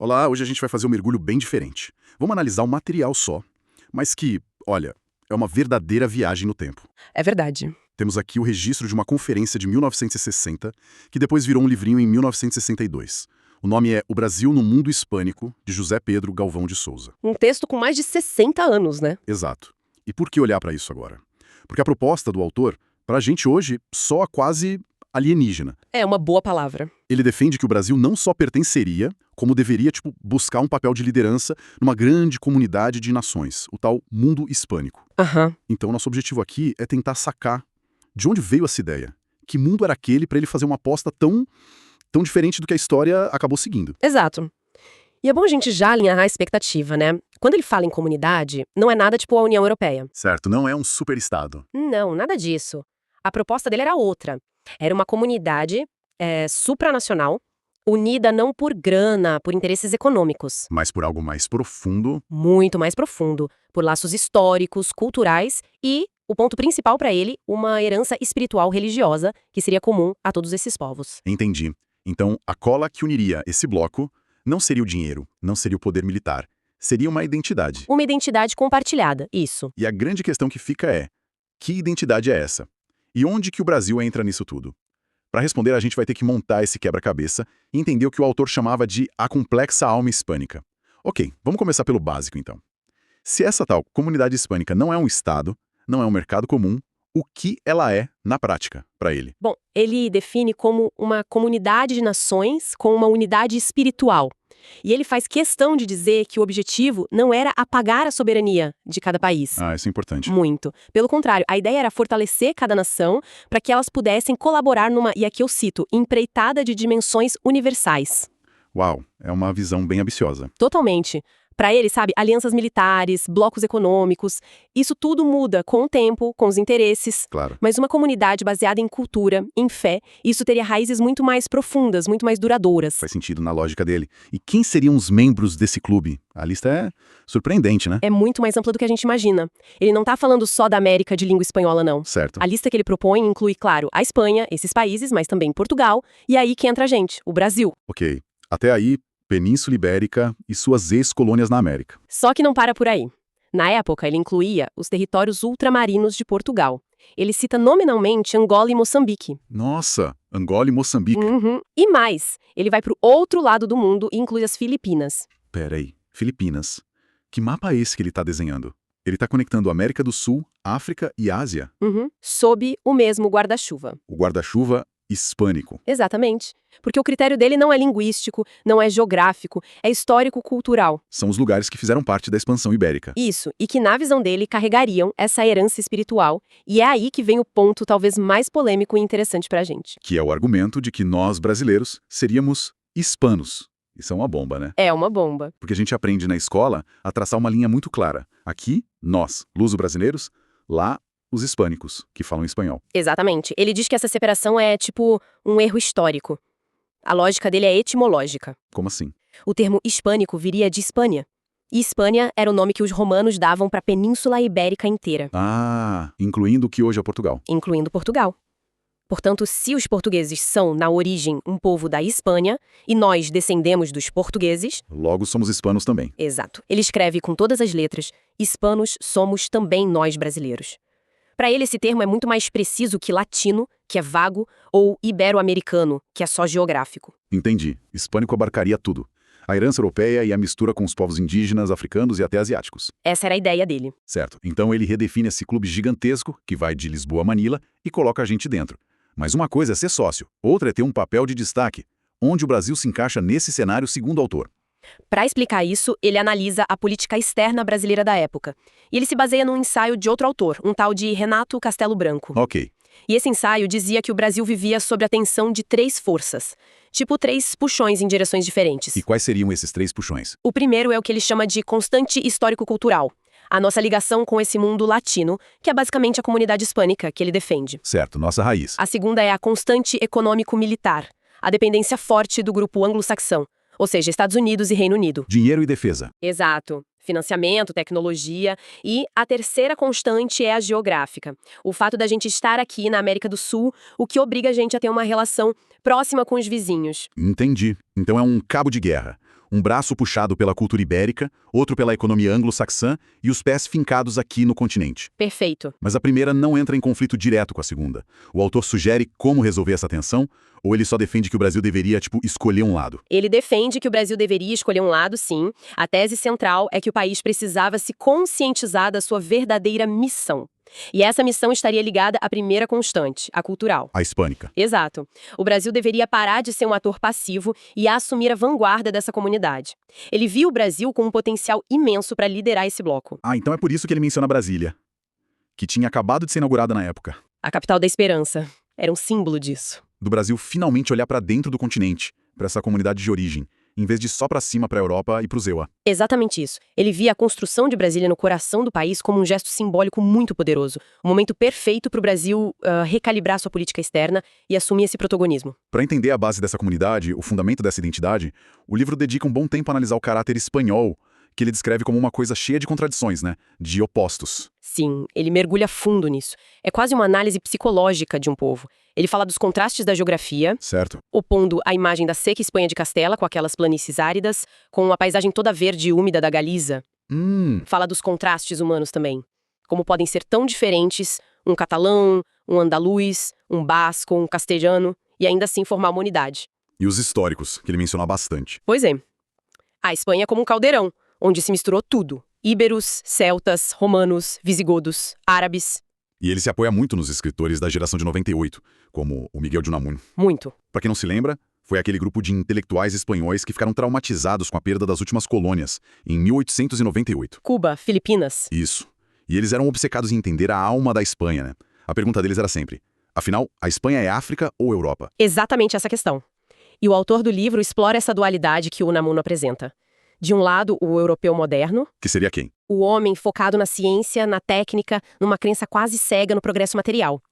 Olá, hoje a gente vai fazer um mergulho bem diferente. Vamos analisar um material só, mas que, olha, é uma verdadeira viagem no tempo. É verdade. Temos aqui o registro de uma conferência de 1960, que depois virou um livrinho em 1962. O nome é O Brasil no Mundo Hispânico, de José Pedro Galvão de Souza. Um texto com mais de 60 anos, né? Exato. E por que olhar para isso agora? Porque a proposta do autor, para a gente hoje, soa quase alienígena. É uma boa palavra. Ele defende que o Brasil não só pertenceria, como deveria, buscar um papel de liderança numa grande comunidade de nações, o tal mundo hispânico. Aham. Então, nosso objetivo aqui é tentar sacar de onde veio essa ideia. Que mundo era aquele para ele fazer uma aposta tão diferente do que a história acabou seguindo. Exato. E é bom a gente já alinhar a expectativa, né? Quando ele fala em comunidade, não é nada tipo a União Europeia. Certo, não é um superestado. Não, nada disso. A proposta dele era outra. Era uma comunidade supranacional, unida não por grana, por interesses econômicos. Mas por algo mais profundo. Muito mais profundo, por laços históricos, culturais e, o ponto principal para ele, uma herança espiritual religiosa que seria comum a todos esses povos. Entendi. Então, a cola que uniria esse bloco não seria o dinheiro, não seria o poder militar. Seria uma identidade. Uma identidade compartilhada, isso. E a grande questão que fica é, que identidade é essa? E onde que o Brasil entra nisso tudo? Para responder, a gente vai ter que montar esse quebra-cabeça e entender o que o autor chamava de a complexa alma hispânica. Ok, vamos começar pelo básico, então. Se essa tal comunidade hispânica não é um estado, não é um mercado comum, o que ela é na prática, para ele? Bom, ele define como uma comunidade de nações com uma unidade espiritual. E ele faz questão de dizer que o objetivo não era apagar a soberania de cada país. Ah, isso é importante. Muito. Pelo contrário, a ideia era fortalecer cada nação para que elas pudessem colaborar numa, e aqui eu cito, empreitada de dimensões universais. Uau, é uma visão bem ambiciosa. Totalmente. Para ele, sabe, alianças militares, blocos econômicos, isso tudo muda com o tempo, com os interesses. Claro. Mas uma comunidade baseada em cultura, em fé, isso teria raízes muito mais profundas, muito mais duradouras. Faz sentido na lógica dele. E quem seriam os membros desse clube? A lista é surpreendente, né? É muito mais ampla do que a gente imagina. Ele não tá falando só da América de língua espanhola, não. Certo. A lista que ele propõe inclui, claro, a Espanha, esses países, mas também Portugal, e aí que entra a gente, o Brasil. Ok. Até aí, Península Ibérica e suas ex-colônias na América. Só que não para por aí. Na época, ele incluía os territórios ultramarinos de Portugal. Ele cita nominalmente Angola e Moçambique. Nossa, Angola e Moçambique. Uhum. E mais, ele vai para o outro lado do mundo e inclui as Filipinas. Peraí, Filipinas. Que mapa é esse que ele está desenhando? Ele está conectando América do Sul, África e Ásia. Uhum. Sob o mesmo guarda-chuva. O guarda-chuva hispânico. Exatamente. Porque o critério dele não é linguístico, não é geográfico, é histórico-cultural. São os lugares que fizeram parte da expansão ibérica. Isso, e que na visão dele carregariam essa herança espiritual, e é aí que vem o ponto talvez mais polêmico e interessante pra gente. Que é o argumento de que nós, brasileiros, seríamos hispanos. Isso é uma bomba, né? É uma bomba. Porque a gente aprende na escola a traçar uma linha muito clara. Aqui, nós, luso-brasileiros, lá, os hispânicos, que falam espanhol. Exatamente. Ele diz que essa separação é tipo um erro histórico. A lógica dele é etimológica. Como assim? O termo hispânico viria de Hispânia. E Hispânia era o nome que os romanos davam para a Península Ibérica inteira, Ah, incluindo o que hoje é Portugal. incluindo Portugal. Portanto, se os portugueses são, na origem, um povo da Hispânia, e nós descendemos dos portugueses, Logo somos hispanos também. exato, ele escreve com todas as letras, hispanos somos também nós brasileiros. Para ele, esse termo é muito mais preciso que latino, que é vago, ou ibero-americano, que é só geográfico. Entendi. Hispânico abarcaria tudo. A herança europeia e a mistura com os povos indígenas, africanos e até asiáticos. Essa era a ideia dele. Certo. Então ele redefine esse clube gigantesco, que vai de Lisboa a Manila, e coloca a gente dentro. Mas uma coisa é ser sócio, outra é ter um papel de destaque. Onde o Brasil se encaixa nesse cenário, segundo o autor? Para explicar isso, ele analisa a política externa brasileira da época. E ele se baseia num ensaio de outro autor, um tal de Renato Castelo Branco. Ok. E esse ensaio dizia que o Brasil vivia sob a tensão de 3 forças. Tipo 3 puxões em direções diferentes. E quais seriam esses 3 puxões? O primeiro é o que ele chama de constante histórico-cultural. A nossa ligação com esse mundo latino, que é basicamente a comunidade hispânica que ele defende. Certo, nossa raiz. A segunda é a constante econômico-militar. A dependência forte do grupo anglo-saxão. Ou seja, Estados Unidos e Reino Unido. Dinheiro e defesa. Exato. Financiamento, tecnologia. E a terceira constante é a geográfica. O fato da gente estar aqui na América do Sul, o que obriga a gente a ter uma relação próxima com os vizinhos. Entendi. Então é um cabo de guerra. Um braço puxado pela cultura ibérica, outro pela economia anglo-saxã e os pés fincados aqui no continente. Perfeito. Mas a primeira não entra em conflito direto com a segunda. O autor sugere como resolver essa tensão, ou ele só defende que o Brasil deveria, escolher um lado? Ele defende que o Brasil deveria escolher um lado, sim. A tese central é que o país precisava se conscientizar da sua verdadeira missão. E essa missão estaria ligada à primeira constante, a cultural. A hispânica. Exato. O Brasil deveria parar de ser um ator passivo e assumir a vanguarda dessa comunidade. Ele viu o Brasil com um potencial imenso para liderar esse bloco. Ah, então é por isso que ele menciona Brasília, que tinha acabado de ser inaugurada na época. A capital da esperança. Era um símbolo disso. Do Brasil finalmente olhar para dentro do continente, para essa comunidade de origem, em vez de só para cima, para a Europa e para o EUA. Exatamente isso. Ele via a construção de Brasília no coração do país como um gesto simbólico muito poderoso. Um momento perfeito para o Brasil recalibrar sua política externa e assumir esse protagonismo. Para entender a base dessa comunidade, o fundamento dessa identidade, o livro dedica um bom tempo a analisar o caráter espanhol, que ele descreve como uma coisa cheia de contradições, de opostos. Sim, ele mergulha fundo nisso. É quase uma análise psicológica de um povo. Ele fala dos contrastes da geografia, Certo. opondo a imagem da seca Espanha de Castela, com aquelas planícies áridas, com a paisagem toda verde e úmida da Galiza. Fala dos contrastes humanos também. Como podem ser tão diferentes um catalão, um andaluz, um basco, um castelhano, e ainda assim formar uma unidade. E os históricos, que ele menciona bastante. Pois é. A Espanha é como um caldeirão, onde se misturou tudo. Íberos, celtas, romanos, visigodos, árabes. E ele se apoia muito nos escritores da geração de 98, como o Miguel de Unamuno. Muito. Para quem não se lembra, foi aquele grupo de intelectuais espanhóis que ficaram traumatizados com a perda das últimas colônias, em 1898. Cuba, Filipinas. Isso. E eles eram obcecados em entender a alma da Espanha, A pergunta deles era sempre, afinal, a Espanha é África ou Europa? Exatamente essa questão. E o autor do livro explora essa dualidade que o Unamuno apresenta. De um lado, o europeu moderno. Que seria quem? O homem focado na ciência, na técnica, numa crença quase cega no progresso material.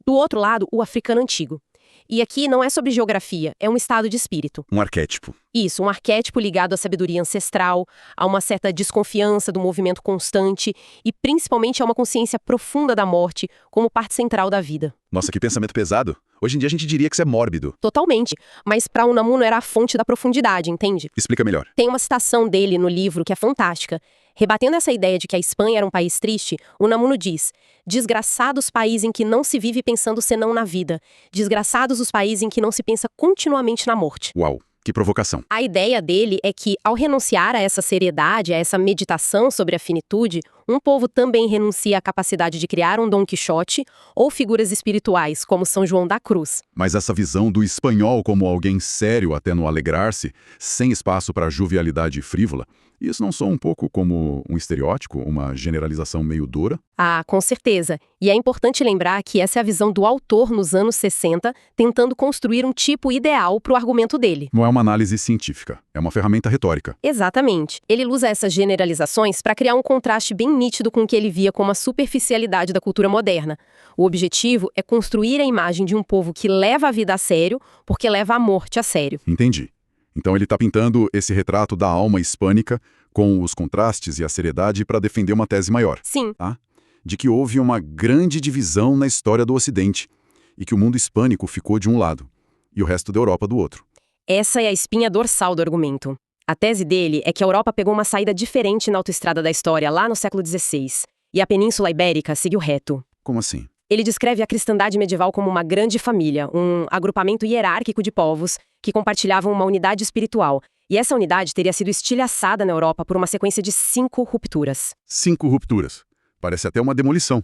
Do outro lado, o africano antigo. E aqui não é sobre geografia, é um estado de espírito. Um arquétipo. Isso, um arquétipo ligado à sabedoria ancestral, a uma certa desconfiança do movimento constante e principalmente a uma consciência profunda da morte como parte central da vida. Nossa, que pensamento pesado. Hoje em dia a gente diria que isso é mórbido. Totalmente. Mas para Unamuno era a fonte da profundidade, entende? Explica melhor. Tem uma citação dele no livro que é fantástica. Rebatendo essa ideia de que a Espanha era um país triste, Unamuno diz: desgraçados países em que não se vive pensando senão na vida. Desgraçados os países em que não se pensa continuamente na morte. Uau, que provocação. A ideia dele é que, ao renunciar a essa seriedade, a essa meditação sobre a finitude, um povo também renuncia à capacidade de criar um Dom Quixote ou figuras espirituais, como São João da Cruz. Mas essa visão do espanhol como alguém sério até no alegrar-se, sem espaço para jovialidade frívola, isso não soa um pouco como um estereótipo, uma generalização meio dura? Ah, com certeza. E é importante lembrar que essa é a visão do autor nos anos 60, tentando construir um tipo ideal para o argumento dele. Não é uma análise científica, é uma ferramenta retórica. Exatamente. Ele usa essas generalizações para criar um contraste bem nítido com o que ele via como a superficialidade da cultura moderna. O objetivo é construir a imagem de um povo que leva a vida a sério, porque leva a morte a sério. Entendi. Então ele está pintando esse retrato da alma hispânica com os contrastes e a seriedade para defender uma tese maior. Sim. Tá? De que houve uma grande divisão na história do Ocidente e que o mundo hispânico ficou de um lado e o resto da Europa do outro. Essa é a espinha dorsal do argumento. A tese dele é que a Europa pegou uma saída diferente na autoestrada da história lá no século XVI, e a Península Ibérica seguiu reto. Como assim? Ele descreve a cristandade medieval como uma grande família, um agrupamento hierárquico de povos que compartilhavam uma unidade espiritual. E essa unidade teria sido estilhaçada na Europa por uma sequência de 5 rupturas. 5 rupturas. Parece até uma demolição.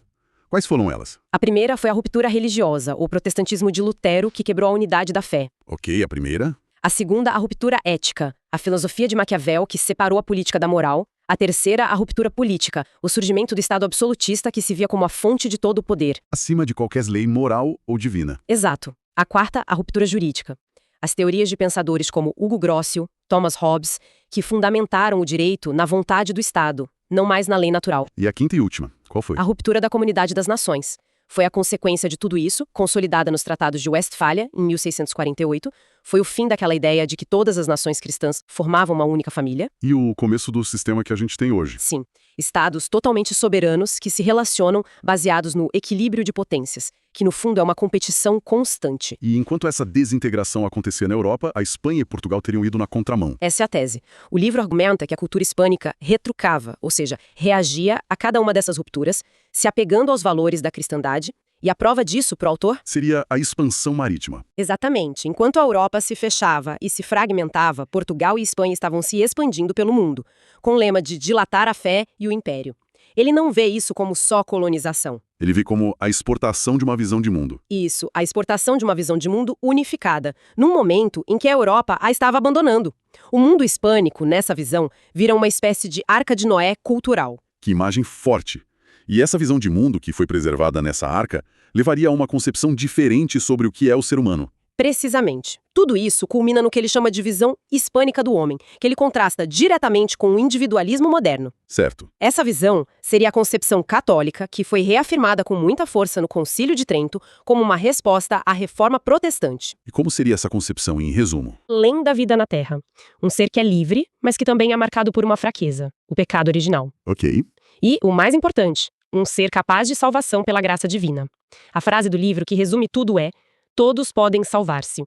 Quais foram elas? A primeira foi a ruptura religiosa, o protestantismo de Lutero, que quebrou a unidade da fé. Ok, a primeira. A segunda, a ruptura ética, a filosofia de Maquiavel, que separou a política da moral. A terceira, a ruptura política, o surgimento do Estado absolutista que se via como a fonte de todo o poder. Acima de qualquer lei moral ou divina. Exato. A quarta, a ruptura jurídica. As teorias de pensadores como Hugo Grocio, Thomas Hobbes, que fundamentaram o direito na vontade do Estado, não mais na lei natural. E a quinta e última, qual foi? A ruptura da comunidade das nações. Foi a consequência de tudo isso, consolidada nos Tratados de Westfália, em 1648, foi o fim daquela ideia de que todas as nações cristãs formavam uma única família. E o começo do sistema que a gente tem hoje. Sim. Estados totalmente soberanos que se relacionam baseados no equilíbrio de potências, que no fundo é uma competição constante. E enquanto essa desintegração acontecia na Europa, a Espanha e Portugal teriam ido na contramão. Essa é a tese. O livro argumenta que a cultura hispânica retrucava, ou seja, reagia a cada uma dessas rupturas, se apegando aos valores da cristandade. E a prova disso, para o autor? Seria a expansão marítima. Exatamente. Enquanto a Europa se fechava e se fragmentava, Portugal e Espanha estavam se expandindo pelo mundo, com o lema de dilatar a fé e o império. Ele não vê isso como só colonização. Ele vê como a exportação de uma visão de mundo. Isso, a exportação de uma visão de mundo unificada, num momento em que a Europa a estava abandonando. O mundo hispânico, nessa visão, vira uma espécie de arca de Noé cultural. Que imagem forte! E essa visão de mundo que foi preservada nessa arca levaria a uma concepção diferente sobre o que é o ser humano. Precisamente. Tudo isso culmina no que ele chama de visão hispânica do homem, que ele contrasta diretamente com o individualismo moderno. Certo. Essa visão seria a concepção católica que foi reafirmada com muita força no Concílio de Trento como uma resposta à reforma protestante. E como seria essa concepção, em resumo? Além da vida na Terra. Um ser que é livre, mas que também é marcado por uma fraqueza, o pecado original. Ok. E, o mais importante, um ser capaz de salvação pela graça divina. A frase do livro que resume tudo é: todos podem salvar-se.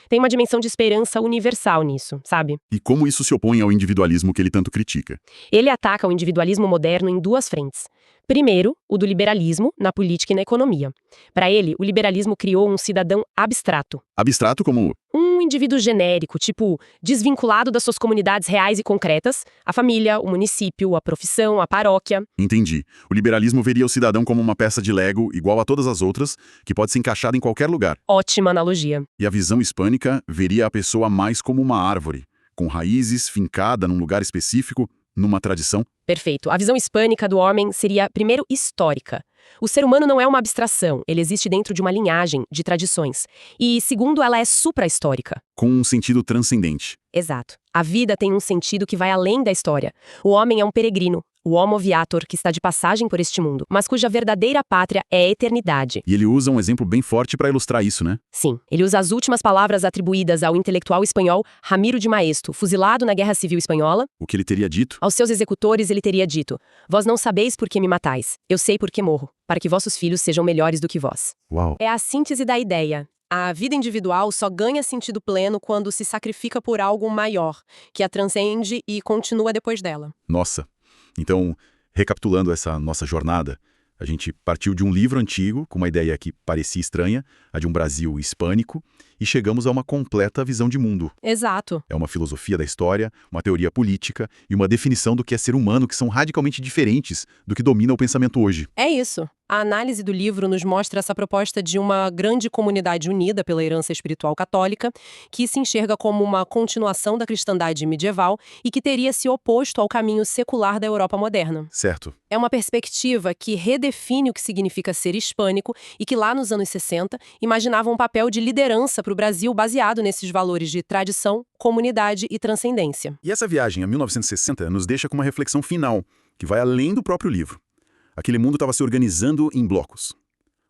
Tem uma dimensão de esperança universal nisso, sabe? E como isso se opõe ao individualismo que ele tanto critica? Ele ataca o individualismo moderno em duas frentes. Primeiro, o do liberalismo na política e na economia. Para ele, o liberalismo criou um cidadão abstrato. Abstrato como... Um indivíduo genérico, tipo, desvinculado das suas comunidades reais e concretas, a família, o município, a profissão, a paróquia. Entendi. O liberalismo veria o cidadão como uma peça de Lego igual a todas as outras, que pode ser encaixada em qualquer lugar. Ótima analogia. E a visão hispânica veria a pessoa mais como uma árvore, com raízes, fincada num lugar específico, numa tradição. Perfeito. A visão hispânica do homem seria, primeiro, histórica. O ser humano não é uma abstração, ele existe dentro de uma linhagem de tradições. E, segundo, ela é supra-histórica. Com um sentido transcendente. Exato. A vida tem um sentido que vai além da história. O homem é um peregrino, o homo viator que está de passagem por este mundo, mas cuja verdadeira pátria é a eternidade. E ele usa um exemplo bem forte para ilustrar isso, né? Sim, ele usa as últimas palavras atribuídas ao intelectual espanhol Ramiro de Maeztu, fuzilado na Guerra Civil Espanhola. O que ele teria dito? Aos seus executores ele teria dito: vós não sabeis por que me matais, eu sei por que morro, para que vossos filhos sejam melhores do que vós. Uau! É a síntese da ideia. A vida individual só ganha sentido pleno quando se sacrifica por algo maior, que a transcende e continua depois dela. Nossa! Então, recapitulando essa nossa jornada, a gente partiu de um livro antigo, com uma ideia que parecia estranha, a de um Brasil hispânico, e chegamos a uma completa visão de mundo. Exato. É uma filosofia da história, uma teoria política e uma definição do que é ser humano que são radicalmente diferentes do que domina o pensamento hoje. É isso. A análise do livro nos mostra essa proposta de uma grande comunidade unida pela herança espiritual católica, que se enxerga como uma continuação da cristandade medieval e que teria se oposto ao caminho secular da Europa moderna. Certo. É uma perspectiva que redefine o que significa ser hispânico e que lá nos anos 60 imaginava um papel de liderança para o Brasil baseado nesses valores de tradição, comunidade e transcendência. E essa viagem a 1960 nos deixa com uma reflexão final, que vai além do próprio livro. Aquele mundo estava se organizando em blocos.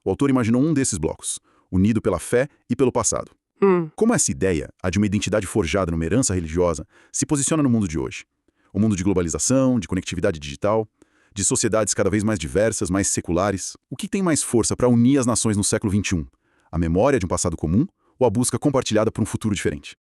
O autor imaginou um desses blocos, unido pela fé e pelo passado. Como essa ideia, a de uma identidade forjada numa herança religiosa, se posiciona no mundo de hoje? O mundo de globalização, de conectividade digital, de sociedades cada vez mais diversas, mais seculares. O que tem mais força para unir as nações no século XXI? A memória de um passado comum ou a busca compartilhada por um futuro diferente?